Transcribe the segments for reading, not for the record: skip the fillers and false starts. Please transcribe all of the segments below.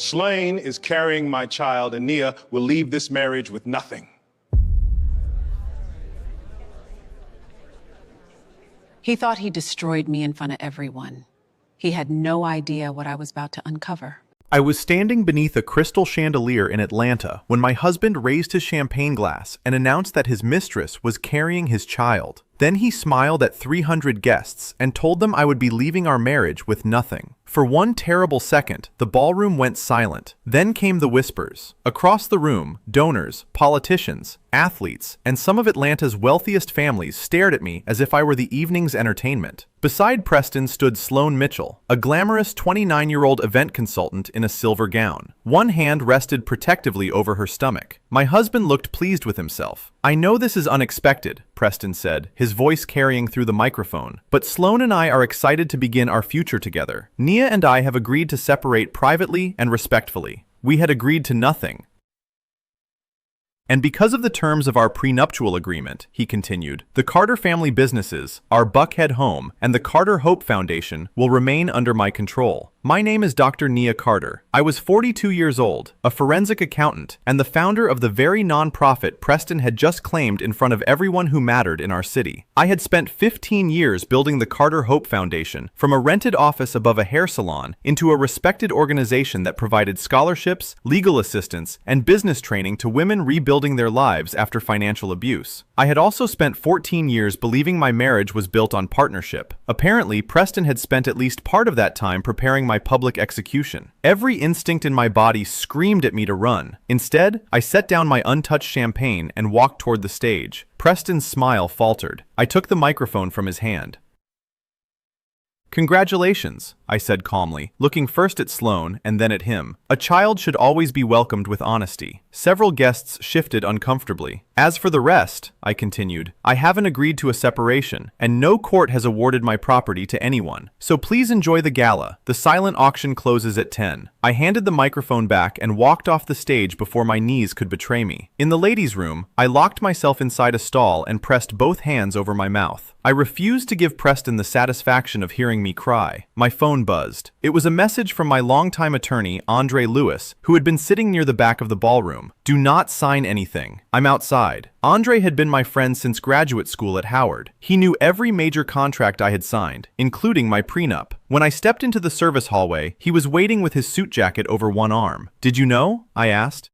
Slane is carrying my child, and Nia will leave this marriage with nothing. He thought he destroyed me in front of everyone. He had no idea what I was about to uncover. I was standing beneath a crystal chandelier in Atlanta when my husband raised his champagne glass and announced that his mistress was carrying his child. Then he smiled at 300 guests and told them I would be leaving our marriage with nothing. For one terrible second, the ballroom went silent. Then came the whispers. Across the room, donors, politicians, athletes, and some of Atlanta's wealthiest families stared at me as if I were the evening's entertainment. Beside Preston stood Sloane Mitchell, a glamorous 29-year-old event consultant in a silver gown. One hand rested protectively over her stomach. My husband looked pleased with himself. "I know this is unexpected," Preston said, his voice carrying through the microphone, "but Sloane and I are excited to begin our future together. Nia and I have agreed to separate privately and respectfully. We had agreed to nothing. And because of the terms of our prenuptial agreement," he continued, "the Carter family businesses, our Buckhead home, and the Carter Hope Foundation will remain under my control. My name is Dr. Nia Carter. I was 42 years old, a forensic accountant, and the founder of the very nonprofit Preston had just claimed in front of everyone who mattered in our city. I had spent 15 years building the Carter Hope Foundation from a rented office above a hair salon into a respected organization that provided scholarships, legal assistance, and business training to women rebuilding their lives after financial abuse. I had also spent 14 years believing my marriage was built on partnership. Apparently, Preston had spent at least part of that time preparing my public execution. Every instinct in my body screamed at me to run. Instead, I set down my untouched champagne and walked toward the stage. Preston's smile faltered. I took the microphone from his hand. "Congratulations," I said calmly, looking first at Sloane and then at him. "A child should always be welcomed with honesty." Several guests shifted uncomfortably. "As for the rest," I continued, "I haven't agreed to a separation, and no court has awarded my property to anyone. So please enjoy the gala. The silent auction closes at 10. I handed the microphone back and walked off the stage before my knees could betray me. In the ladies' room, I locked myself inside a stall and pressed both hands over my mouth. I refused to give Preston the satisfaction of hearing me cry. My phone buzzed. It was a message from my longtime attorney, Andre Lewis, who had been sitting near the back of the ballroom. "Do not sign anything. I'm outside." Andre had been my friend since graduate school at Howard. He knew every major contract I had signed, including my prenup. When I stepped into the service hallway, he was waiting with his suit jacket over one arm. "Did you know?" I asked.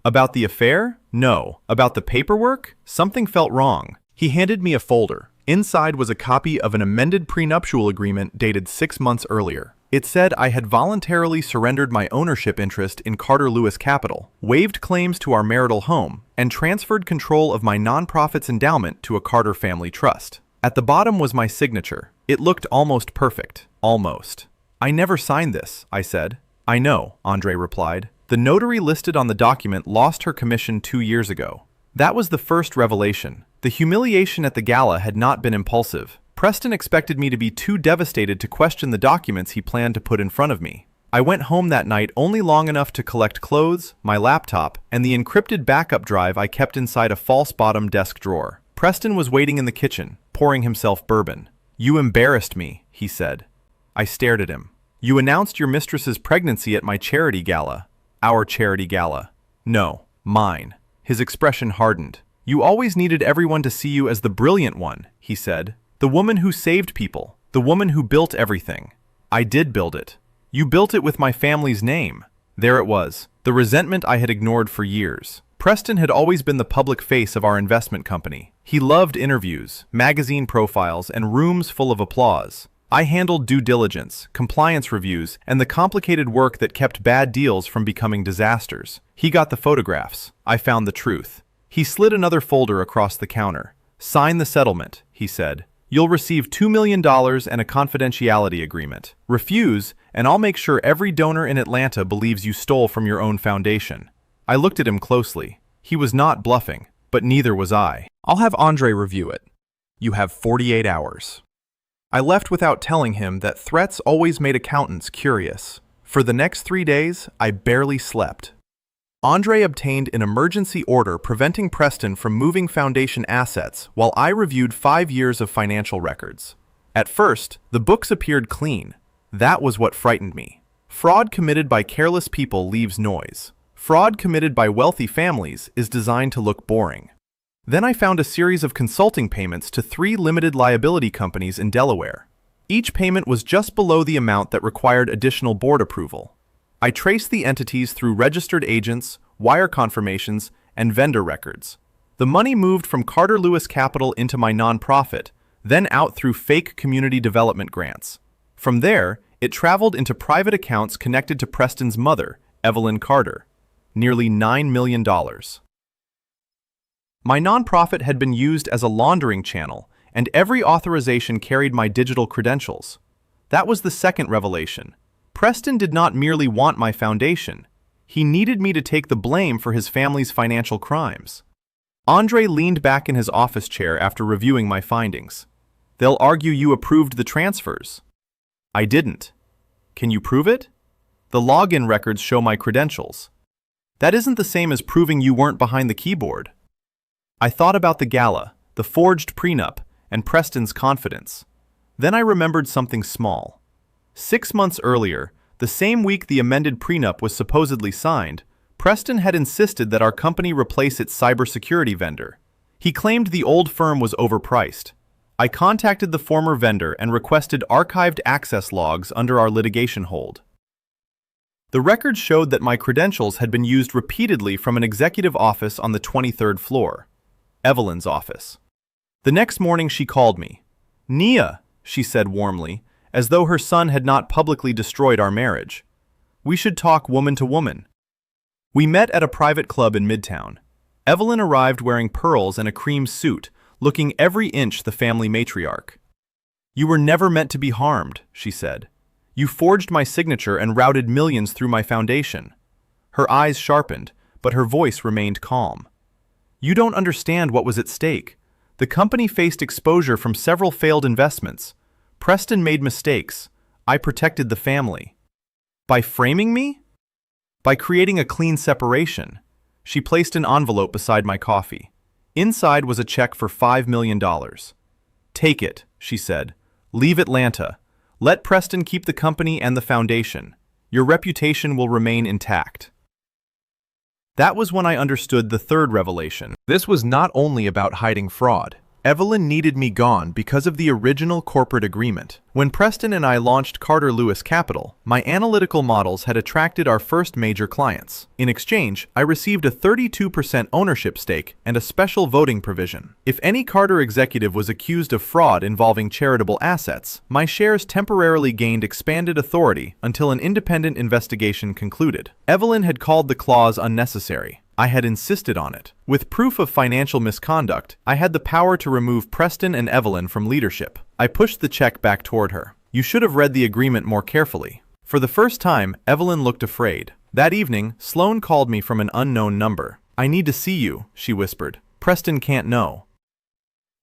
"About the affair? No. About the paperwork? Something felt wrong." He handed me a folder. Inside was a copy of an amended prenuptial agreement dated 6 months earlier. It said I had voluntarily surrendered my ownership interest in Carter Lewis Capital, waived claims to our marital home, and transferred control of my nonprofit's endowment to a Carter family trust. At the bottom was my signature. It looked almost perfect. Almost. "I never signed this," I said. "I know," Andre replied. "The notary listed on the document lost her commission 2 years ago." That was the first revelation. The humiliation at the gala had not been impulsive. Preston expected me to be too devastated to question the documents he planned to put in front of me. I went home that night only long enough to collect clothes, my laptop, and the encrypted backup drive I kept inside a false bottom desk drawer. Preston was waiting in the kitchen, pouring himself bourbon. "You embarrassed me," he said. I stared at him. "You announced your mistress's pregnancy at my charity gala." "Our charity gala." "No, mine." His expression hardened. "You always needed everyone to see you as the brilliant one," he said. "The woman who saved people. The woman who built everything." "I did build it." "You built it with my family's name." There it was, the resentment I had ignored for years. Preston had always been the public face of our investment company. He loved interviews, magazine profiles, and rooms full of applause. I handled due diligence, compliance reviews, and the complicated work that kept bad deals from becoming disasters. He got the photographs. I found the truth. He slid another folder across the counter. "Sign the settlement," he said. "You'll receive $2 million and a confidentiality agreement. Refuse, and I'll make sure every donor in Atlanta believes you stole from your own foundation." I looked at him closely. He was not bluffing, but neither was I. "I'll have Andre review it. You have 48 hours. I left without telling him that threats always made accountants curious. For the next 3 days, I barely slept. Andre obtained an emergency order preventing Preston from moving foundation assets while I reviewed 5 years of financial records. At first, the books appeared clean. That was what frightened me. Fraud committed by careless people leaves noise. Fraud committed by wealthy families is designed to look boring. Then I found a series of consulting payments to 3 limited liability companies in Delaware. Each payment was just below the amount that required additional board approval. I traced the entities through registered agents, wire confirmations, and vendor records. The money moved from Carter Lewis Capital into my nonprofit, then out through fake community development grants. From there, it traveled into private accounts connected to Preston's mother, Evelyn Carter. Nearly $9 million. My nonprofit had been used as a laundering channel, and every authorization carried my digital credentials. That was the second revelation. Preston did not merely want my foundation. He needed me to take the blame for his family's financial crimes. Andre leaned back in his office chair after reviewing my findings. They'll argue you approved the transfers. I didn't. Can you prove it? The login records show my credentials. That isn't the same as proving you weren't behind the keyboard. I thought about the Gala, the forged prenup, and Preston's confidence. Then I remembered something small. 6 months earlier, the same week the amended prenup was supposedly signed, Preston had insisted that our company replace its cybersecurity vendor. He claimed the old firm was overpriced. I contacted the former vendor and requested archived access logs under our litigation hold. The records showed that my credentials had been used repeatedly from an executive office on the 23rd floor, Evelyn's office. The next morning she called me. "Nia," she said warmly, as though her son had not publicly destroyed our marriage. "We should talk woman to woman." We met at a private club in Midtown. Evelyn arrived wearing pearls and a cream suit, looking every inch the family matriarch. "You were never meant to be harmed," she said. "You forged my signature and routed millions through my foundation." Her eyes sharpened, but her voice remained calm. "You don't understand what was at stake. The company faced exposure from several failed investments. Preston made mistakes. I protected the family." "By framing me?" "By creating a clean separation." She placed an envelope beside my coffee. Inside was a check for $5 million. "Take it," she said. "Leave Atlanta. Let Preston keep the company and the foundation. Your reputation will remain intact." That was when I understood the third revelation. This was not only about hiding fraud. Evelyn needed me gone because of the original corporate agreement. When Preston and I launched Carter Lewis Capital, my analytical models had attracted our first major clients. In exchange, I received a 32% ownership stake and a special voting provision. If any Carter executive was accused of fraud involving charitable assets, my shares temporarily gained expanded authority until an independent investigation concluded. Evelyn had called the clause unnecessary. I had insisted on it. With proof of financial misconduct, I had the power to remove Preston and Evelyn from leadership. I pushed the check back toward her. "You should have read the agreement more carefully." For the first time, Evelyn looked afraid. That evening, Sloan called me from an unknown number. "I need to see you," she whispered. "Preston can't know."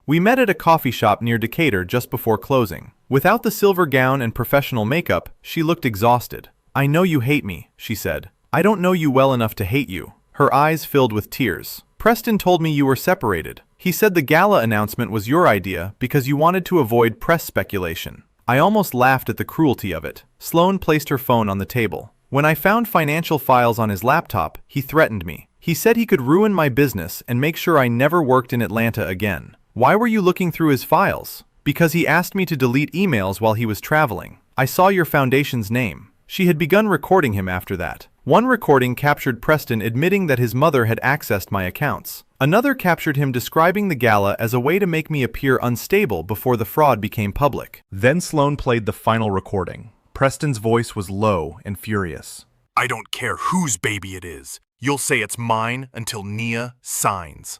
We met at a coffee shop near Decatur just before closing. Without the silver gown and professional makeup, she looked exhausted. "I know you hate me," she said. "I don't know you well enough to hate you." Her eyes filled with tears. "Preston told me you were separated. He said the Gala announcement was your idea because you wanted to avoid press speculation." I almost laughed at the cruelty of it. Sloan placed her phone on the table. "When I found financial files on his laptop, he threatened me. He said he could ruin my business and make sure I never worked in Atlanta again." "Why were you looking through his files?" "Because he asked me to delete emails while he was traveling. I saw your foundation's name." She had begun recording him after that. One recording captured Preston admitting that his mother had accessed my accounts. Another captured him describing the Gala as a way to make me appear unstable before the fraud became public. Then Sloan played the final recording. Preston's voice was low and furious. "I don't care whose baby it is. You'll say it's mine until Nia signs."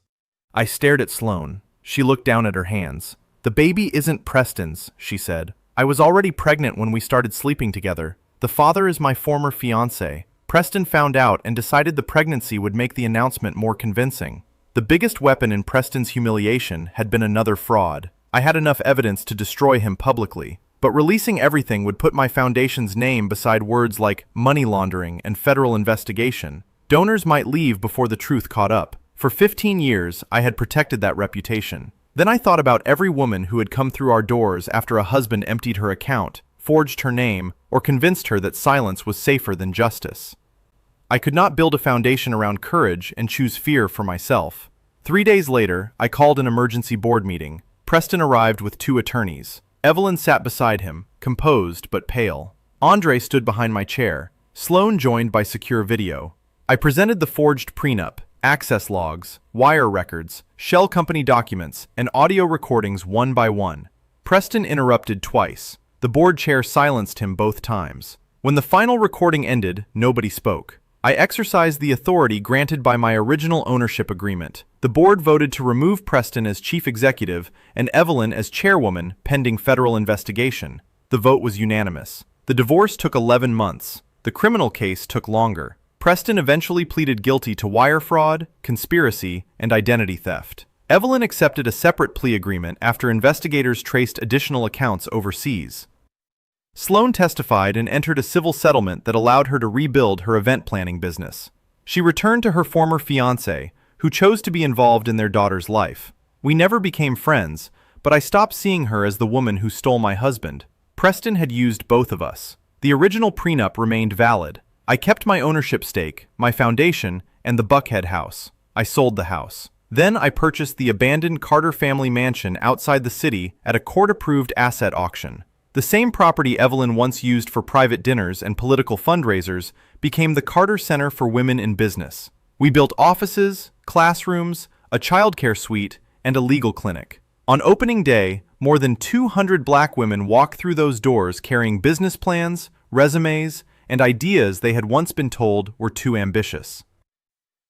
I stared at Sloan. She looked down at her hands. "The baby isn't Preston's," she said. "I was already pregnant when we started sleeping together. The father is my former fiancé. Preston found out and decided the pregnancy would make the announcement more convincing. The biggest weapon in Preston's humiliation had been another fraud. I had enough evidence to destroy him publicly, but releasing everything would put my foundation's name beside words like money laundering and federal investigation. Donors might leave before the truth caught up. For 15 years, I had protected that reputation. Then I thought about every woman who had come through our doors after a husband emptied her account, forged her name, or convinced her that silence was safer than justice. I could not build a foundation around courage and choose fear for myself. 3 days later, I called an emergency board meeting. Preston arrived with 2 attorneys. Evelyn sat beside him, composed but pale. Andre stood behind my chair. Sloane joined by secure video. I presented the forged prenup, access logs, wire records, shell company documents, and audio recordings one by one. Preston interrupted twice. The board chair silenced him both times. When the final recording ended, nobody spoke. I exercised the authority granted by my original ownership agreement. The board voted to remove Preston as chief executive and Evelyn as chairwoman pending federal investigation. The vote was unanimous. The divorce took 11 months. The criminal case took longer. Preston eventually pleaded guilty to wire fraud, conspiracy, and identity theft. Evelyn accepted a separate plea agreement after investigators traced additional accounts overseas. Sloane testified and entered a civil settlement that allowed her to rebuild her event planning business. She returned to her former fiancé, who chose to be involved in their daughter's life. We never became friends, but I stopped seeing her as the woman who stole my husband. Preston had used both of us. The original prenup remained valid. I kept my ownership stake, my foundation, and the Buckhead house. I sold the house. Then I purchased the abandoned Carter family mansion outside the city at a court-approved asset auction. The same property Evelyn once used for private dinners and political fundraisers became the Carter Center for Women in Business. We built offices, classrooms, a childcare suite, and a legal clinic. On opening day, more than 200 black women walked through those doors carrying business plans, resumes, and ideas they had once been told were too ambitious.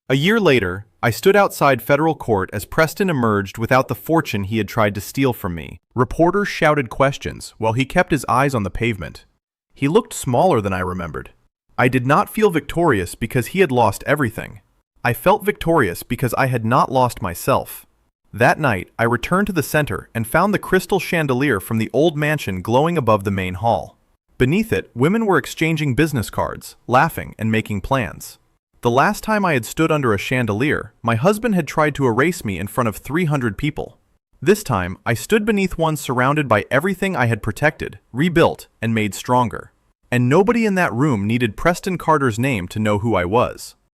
A year later, I stood outside federal court as Preston emerged without the fortune he had tried to steal from me. Reporters shouted questions while he kept his eyes on the pavement. He looked smaller than I remembered. I did not feel victorious because he had lost everything. I felt victorious because I had not lost myself. That night, I returned to the center and found the crystal chandelier from the old mansion glowing above the main hall. Beneath it, women were exchanging business cards, laughing, and making plans. The last time I had stood under a chandelier, my husband had tried to erase me in front of 300 people. This time, I stood beneath one surrounded by everything I had protected, rebuilt, and made stronger. And nobody in that room needed Preston Carter's name to know who I was.